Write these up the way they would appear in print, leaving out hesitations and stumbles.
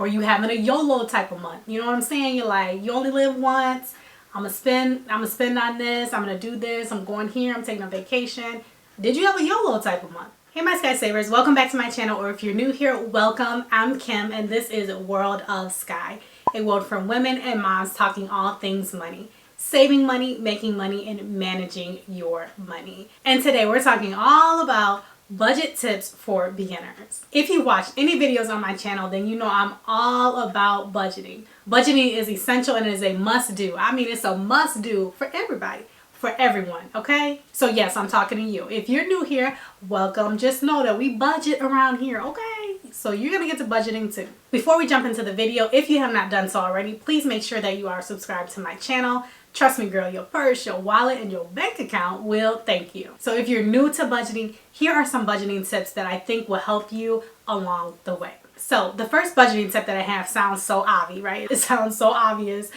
Or you having a YOLO type of month. You know what I'm saying? You're like, you only live once. I'm gonna spend on this. I'm gonna do this. I'm going here. I'm taking a vacation. Did you have a YOLO type of month? Hey my Sky Savers, welcome back to my channel, or if you're new here, welcome. I'm Kim and this is World of Sky, a world for women and moms talking all things money. Saving money, making money, and managing your money. And today we're talking all about budget tips for beginners. If you watched any videos on my channel, then you know I'm all about budgeting. Budgeting is essential and it is a must do. I mean, it's a must do for everybody. For everyone, okay? So yes, I'm talking to you. If you're new here, welcome. Just know that we budget around here, okay? So you're gonna get to budgeting too. Before we jump into the video, if you have not done so already, please make sure that you are subscribed to my channel. Trust me, girl, your purse, your wallet, and your bank account will thank you. So if you're new to budgeting, here are some budgeting tips that I think will help you along the way. So the first budgeting tip that I have sounds so obvious, right? It sounds so obvious,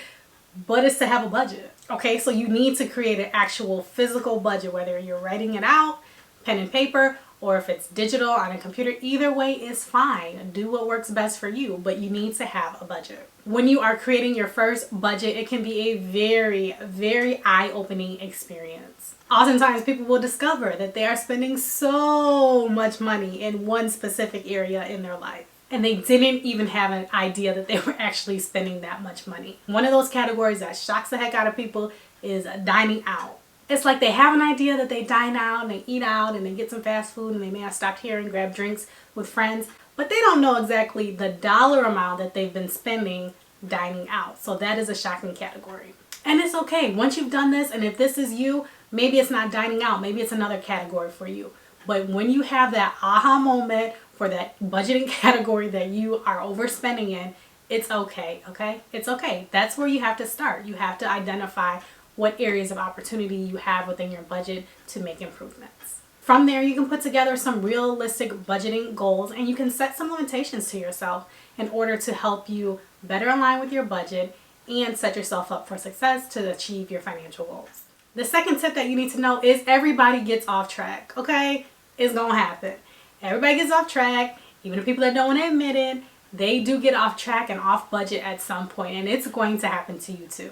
but it's to have a budget. Okay, so you need to create an actual physical budget, whether you're writing it out, pen and paper, or if it's digital on a computer. Either way is fine. Do what works best for you, but you need to have a budget. When you are creating your first budget, it can be a very, very eye-opening experience. Oftentimes people will discover that they are spending so much money in one specific area in their life, and they didn't even have an idea that they were actually spending that much money. One of those categories that shocks the heck out of people is dining out. It's like they have an idea that they dine out and they eat out and they get some fast food and they may have stopped here and grabbed drinks with friends, but they don't know exactly the dollar amount that they've been spending dining out. So that is a shocking category. And it's okay. Once you've done this, and if this is you, maybe it's not dining out, maybe it's another category for you. But when you have that aha moment for that budgeting category that you are overspending in, it's okay, okay? It's okay. That's where you have to start. You have to identify what areas of opportunity you have within your budget to make improvements. From there, you can put together some realistic budgeting goals and you can set some limitations to yourself in order to help you better align with your budget and set yourself up for success to achieve your financial goals. The second tip that you need to know is everybody gets off track, okay? It's gonna happen. Everybody gets off track. Even the people that don't want to admit it, they do get off track and off budget at some point, and it's going to happen to you too.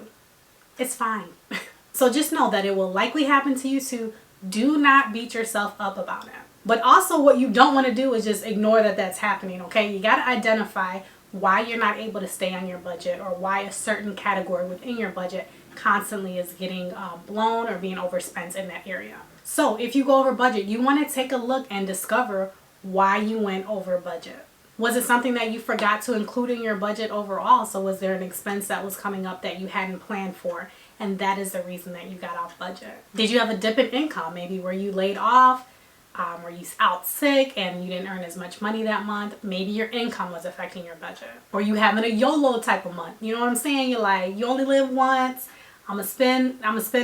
It's fine. So just know that it will likely happen to you too. Do not beat yourself up about it. But also what you don't want to do is just ignore that that's happening, okay? You got to identify why you're not able to stay on your budget or why a certain category within your budget constantly is getting blown or being overspent in that area. So if you go over budget, you want to take a look and discover why you went over budget. Was it something that you forgot to include in your budget overall? So was there an expense that was coming up that you hadn't planned for, and that is the reason that you got off budget? Did you have a dip in income? Maybe were you laid off? Were you out sick and you didn't earn as much money that month? Maybe your income was affecting your budget. Or you having a YOLO type of month. You know what I'm saying? You're like, you only live once. I'm gonna spend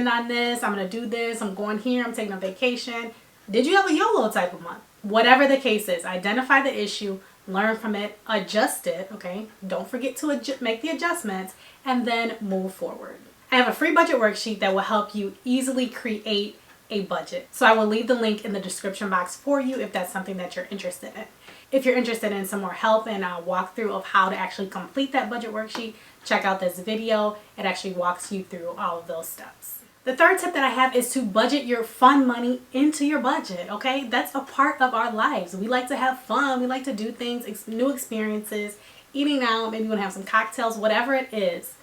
on this. I'm gonna do this. I'm going here. I'm taking a vacation. Did you have a YOLO type of month? Whatever the case is, identify the issue, learn from it, adjust it, okay? Don't forget to make the adjustments, and then move forward. I have a free budget worksheet that will help you easily create a budget. So I will leave the link in the description box for you if that's something that you're interested in. If you're interested in some more help and a walkthrough of how to actually complete that budget worksheet, check out this video. It actually walks you through all of those steps. The third tip that I have is to budget your fun money into your budget, okay? That's a part of our lives. We like to have fun. We like to do things, new experiences, eating out, maybe you want to have some cocktails, whatever it is.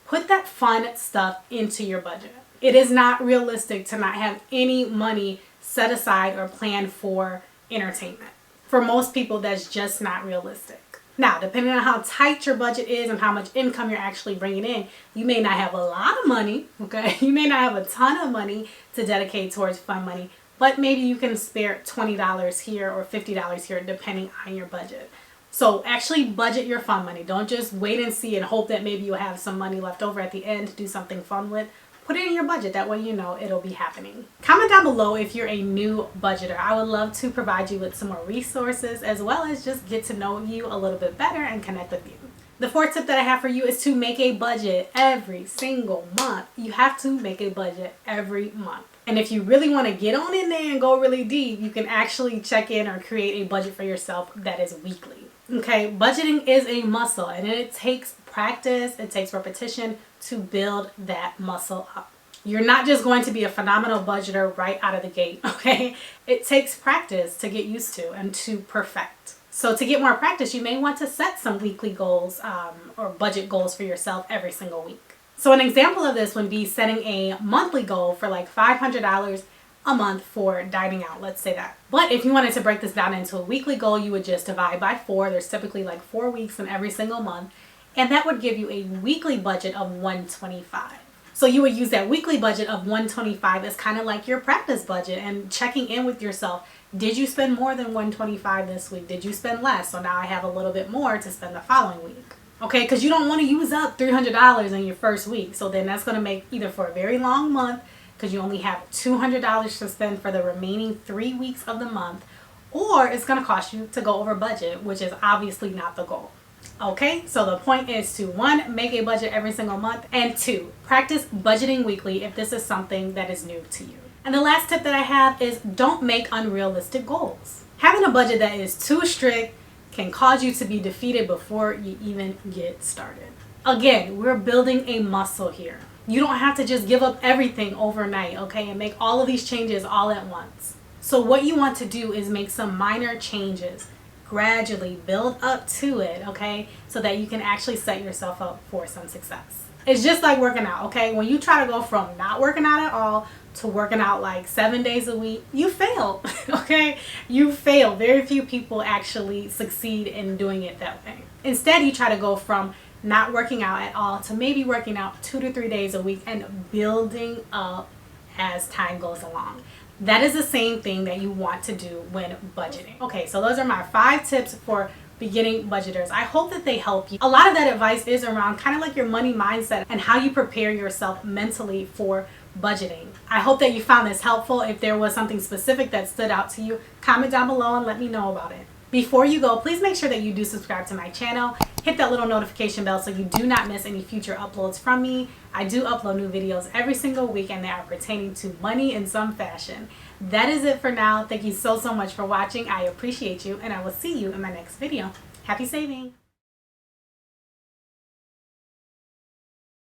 Put that fun stuff into your budget. It is not realistic to not have any money set aside or planned for entertainment. For most people, that's just not realistic. Now, depending on how tight your budget is and how much income you're actually bringing in, you may not have a lot of money, okay? You may not have a ton of money to dedicate towards fun money, but maybe you can spare $20 here or $50 here depending on your budget. So actually budget your fun money. Don't just wait and see and hope that maybe you'll have some money left over at the end to do something fun with. Put it in your budget. That way you know it'll be happening. Comment down below if you're a new budgeter. I would love to provide you with some more resources as well as just get to know you a little bit better and connect with you. The fourth tip that I have for you is to make a budget every single month. You have to make a budget every month. And if you really want to get on in there and go really deep, you can actually check in or create a budget for yourself that is weekly. Okay, budgeting is a muscle, and it takes practice, it takes repetition to build that muscle up. You're not just going to be a phenomenal budgeter right out of the gate, okay? It takes practice to get used to and to perfect. So to get more practice, you may want to set some weekly goals or budget goals for yourself every single week. So an example of this would be setting a monthly goal for like $500 a month for dining out, let's say that. But if you wanted to break this down into a weekly goal, you would just divide by 4. There's typically like 4 weeks in every single month, and that would give you a weekly budget of $125. So you would use that weekly budget of $125 as kind of like your practice budget and checking in with yourself. Did you spend more than $125 this week? Did you spend less? So now I have a little bit more to spend the following week. Okay, because you don't want to use up $300 in your first week. So then that's going to make either for a very long month, because you only have $200 to spend for the remaining 3 weeks of the month, or it's going to cost you to go over budget, which is obviously not the goal. Okay, so the point is to 1, make a budget every single month, and 2, practice budgeting weekly if this is something that is new to you. And the last tip that I have is don't make unrealistic goals. Having a budget that is too strict can cause you to be defeated before you even get started. Again, we're building a muscle here. You don't have to just give up everything overnight, okay, and make all of these changes all at once. So what you want to do is make some minor changes, gradually build up to it, okay, so that you can actually set yourself up for some success. It's just like working out, okay? When you try to go from not working out at all to working out like 7 days a week, you fail, okay? You fail. Very few people actually succeed in doing it that way. Instead, you try to go from not working out at all to maybe working out 2 to 3 days a week and building up as time goes along. That is the same thing that you want to do when budgeting. Okay, so those are my 5 tips for beginning budgeters. I hope that they help you. A lot of that advice is around kind of like your money mindset and how you prepare yourself mentally for budgeting. I hope that you found this helpful. If there was something specific that stood out to you, comment down below and let me know about it. Before you go, please make sure that you do subscribe to my channel. Hit that little notification bell so you do not miss any future uploads from me. I do upload new videos every single week, and they are pertaining to money in some fashion. That is it for now. Thank you so much for watching. I appreciate you, and I will see you in my next video. Happy saving!